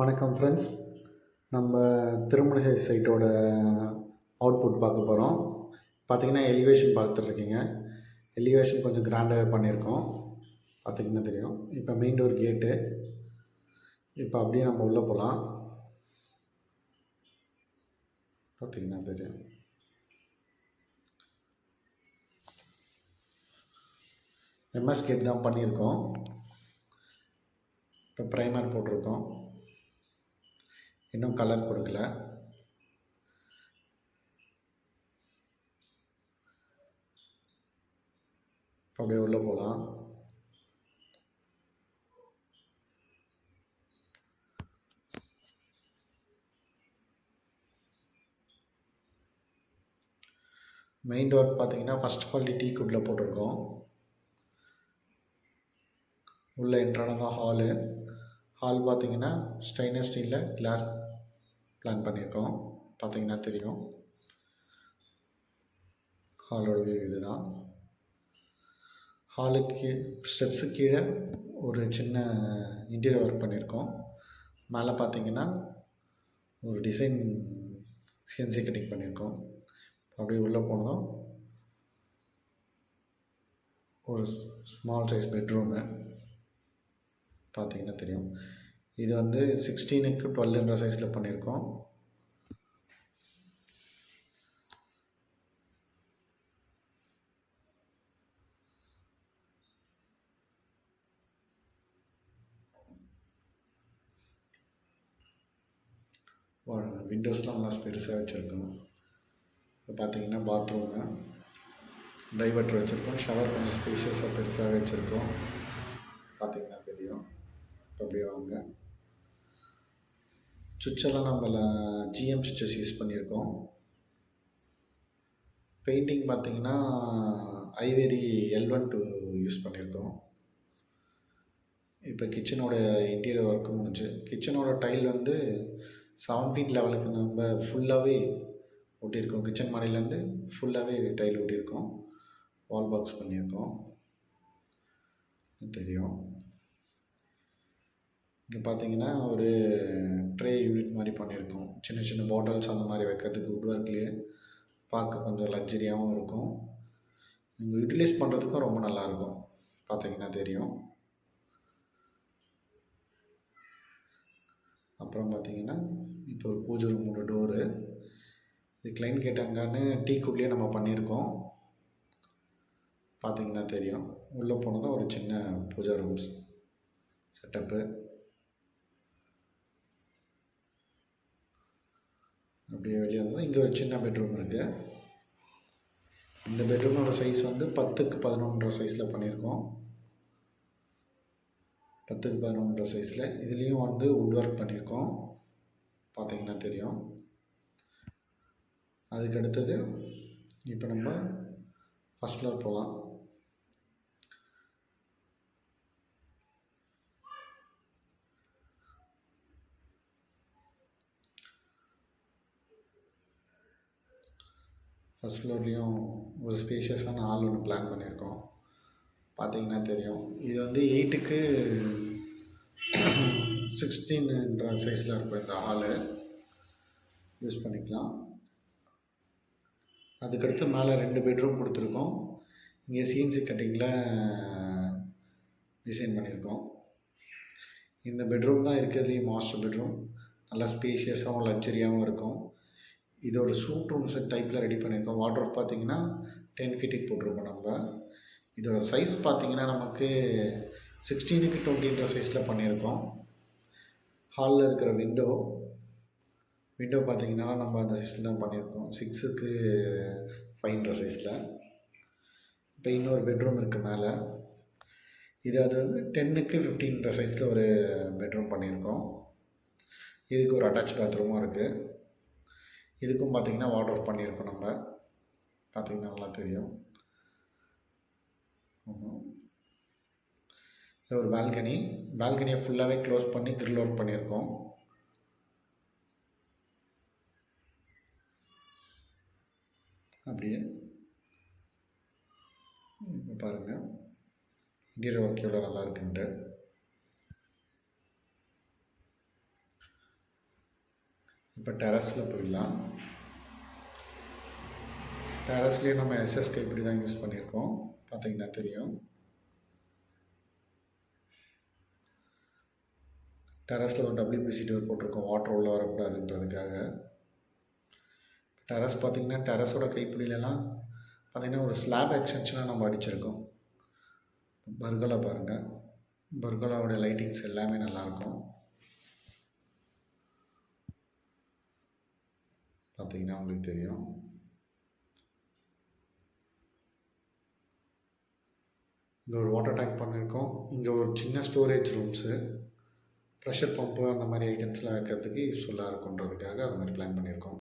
வணக்கம் ஃப்ரெண்ட்ஸ். நம்ம திருமணிசை சைட்டோட அவுட்புட் பார்க்க போகிறோம். பார்த்திங்கன்னா எலிவேஷன் பார்த்துட்ருக்கீங்க. எலிவேஷன் கொஞ்சம் கிராண்டாகவே பண்ணியிருக்கோம். பார்த்திங்கன்னா தெரியும். இப்போ மெயின் டோர் கேட்டு. இப்போ அப்படியே நம்ம உள்ளே போகலாம். பார்த்திங்கன்னா தெரியும். எம்எஸ் கேட் தான் பண்ணியிருக்கோம். இப்போ ப்ரைமர் போட்டிருக்கோம். இன்னும் கலர் கொடுக்கல. அப்படியே உள்ளே போகலாம். மெயின் டோர் பார்த்தீங்கன்னா ஃபஸ்ட் குவாலிட்டி டீ குட்டில் போட்டிருக்கோம். உள்ளே என்ட்ரானதான் ஹாலு. ஹால் பார்த்தீங்கன்னா ஸ்டெயின்லெஸ் ஸ்டீலில் கிளாஸ் பிளான் பண்ணியிருக்கோம். பார்த்தீங்கன்னா தெரியும். ஹாலோட வியூ இதுதான். ஹாலுக்கு ஸ்டெப்ஸு கீழே ஒரு சின்ன இன்டீரியர் ஒர்க் பண்ணியிருக்கோம். மேலே பார்த்தீங்கன்னா ஒரு டிசைன் சிஎன்சி கட்டிங் பண்ணியிருக்கோம். அப்படியே உள்ளே போனதும் ஒரு ஸ்மால் சைஸ் பெட்ரூமு பார்த்தீங்கன்னா தெரியும். இது வந்து 16க்கு 12 சைஸில் பண்ணியிருக்கோம். விண்டோஸ்லாம் நல்லா பெருசாக வச்சுருக்கோம். இப்போ பார்த்தீங்கன்னா பாத்ரூமு டைவர்ட்டர் வச்சுருக்கோம். ஷவர் கொஞ்சம் ஸ்பேஷியஸாக பெருசாக வச்சுருக்கோம். பார்த்தீங்கன்னா தெரியும். இப்போ அப்படியே வாங்க. சுவிட்செல்லாம் நம்ம ஜிஎம் சுவிட்சஸ் யூஸ் பண்ணியிருக்கோம். பெயிண்டிங் பார்த்தீங்கன்னா ஐவேரி L12 யூஸ் பண்ணியிருக்கோம். இப்போ கிச்சனோட இன்டீரியர் ஒர்க்கு முடிஞ்சு. கிச்சனோட டைல் வந்து 7 ஃபீட் லெவலுக்கு நம்ம ஃபுல்லாகவே ஒட்டியிருக்கோம். கிச்சன் மாடியிலேருந்து ஃபுல்லாகவே டைல் ஒட்டியிருக்கோம். வால் பாக்ஸ் பண்ணியிருக்கோம். தெரியும். இங்கே பார்த்தீங்கன்னா ஒரு ட்ரே யூனிட் மாதிரி பண்ணியிருக்கோம். சின்ன சின்ன பாட்டில்ஸ் அந்த மாதிரி வைக்கிறதுக்கு வுட் ஒர்க்லேயே பார்க்க கொஞ்சம் லக்ஸரியாகவும் இருக்கும். இங்கே யூட்டிலைஸ் பண்ணுறதுக்கும் ரொம்ப நல்லாயிருக்கும். பார்த்தீங்கன்னா தெரியும். அப்புறம் பார்த்தீங்கன்னா இப்போ ஒரு பூஜை ரூமோட டோரு. இது கிளைண்ட் கேட்டாங்கன்னு டீ குட்லேயே நம்ம பண்ணியிருக்கோம். பார்த்தீங்கன்னா தெரியும். உள்ளே போனதும் ஒரு சின்ன பூஜா ரூம்ஸ் செட்டப்பு. அப்படியே வெளியே வந்தது இங்கே ஒரு சின்ன பெட்ரூம் இருக்குது. இந்த பெட்ரூமோட சைஸ் வந்து 10க்கு 11 சைஸில் பண்ணியிருக்கோம். 10க்கு 11 சைஸில். இதுலேயும் வந்து வுட் ஒர்க் பண்ணியிருக்கோம். பார்த்தீங்கன்னா தெரியும். அதுக்கு அடுத்தது இப்போ நம்ம ஃபஸ்ட் ஃப்ளோர் போகலாம். ஃபஸ்ட் ஃப்ளோர்லேயும் ஒரு ஸ்பேஷியஸான ஹால் ஒன்று பிளான் பண்ணியிருக்கோம். பார்த்தீங்கன்னா தெரியும். இது வந்து 8க்கு 16 சைஸில் இருக்கும். இந்த ஹாலு யூஸ் பண்ணிக்கலாம். அதுக்கடுத்து மேலே 2 பெட்ரூம் கொடுத்துருக்கோம். இங்கே சிஎன்சி கட்டிங்கில் டிசைன் பண்ணியிருக்கோம். இந்த பெட்ரூம் தான் இருக்கிறதுலேயே மாஸ்டர் பெட்ரூம். நல்லா ஸ்பேஷியஸாகவும் லக்ஸரியாகவும் இருக்கும். இது ஒரு சூட் ரூம் செட் டைப்பில் ரெடி பண்ணியிருக்கோம். வார்ட்ரோப் பார்த்தீங்கன்னா 10 ஃபீட்டுக்கு போட்டிருக்கோம் நம்ம. இதோட சைஸ் பார்த்தீங்கன்னா நமக்கு 16க்கு 20 சைஸில் பண்ணியிருக்கோம். ஹாலில் இருக்கிற விண்டோ பார்த்தீங்கன்னா நம்ம அந்த சைஸில் தான் பண்ணியிருக்கோம். 6க்கு 5 சைஸில். இப்போ இன்னொரு பெட்ரூம் இருக்குது மேலே. இது அது வந்து 10க்கு 15 சைஸில் ஒரு பெட்ரூம் பண்ணியிருக்கோம். இதுக்கு ஒரு அட்டாச் பாத்ரூமும் இருக்குது. இதுக்கும் பார்த்தீங்கன்னா வார்ட்ரோப் பண்ணியிருக்கோம் நம்ம. பார்த்தீங்கன்னா நல்லா தெரியும். ஒரு பால்கனியை ஃபுல்லாகவே க்ளோஸ் பண்ணி கிரில் ஒர்க் பண்ணியிருக்கோம். அப்படியே இப்போ பாருங்கள் இன்டீரியர் ஒர்க் எவ்வளோ நல்லா இருக்குன்ட்டு. இப்போ டெரஸில் போயிடலாம். டெரஸ்லேயே நம்ம எஸ்எஸ்கே இப்படி தான் யூஸ் பண்ணியிருக்கோம், பார்த்தீங்கன்னா தெரியும். டெரஸில் ஒரு WPC டோர் போட்டிருக்கோம், வாட்டர் உள்ளே வரக்கூடாதுன்றதுக்காக. டெரஸ் பார்த்திங்கன்னா டெரஸோட கைப்பிடியிலலாம் பார்த்திங்கன்னா ஒரு ஸ்லாப் எக்ஸ்டென்ஷனாக நம்ம அடிச்சிருக்கோம். பர்கோலா பாருங்கள், பர்கோலாவோட லைட்டிங்ஸ் எல்லாமே நல்லாயிருக்கும். பார்த்தீங்கன்னா உங்களுக்கு தெரியும். இங்கே ஒரு வாட்டர் டேங்க் பண்ணியிருக்கோம். இங்கே ஒரு சின்ன ஸ்டோரேஜ் ரூம்ஸு, ப்ரெஷர் பம்பு அந்த மாதிரி ஐட்டம்ஸ்லாம் வைக்கிறதுக்கு யூஸ்ஃபுல்லாக இருக்குன்றதுக்காக அது மாதிரி பிளான் பண்ணியிருக்கோம்.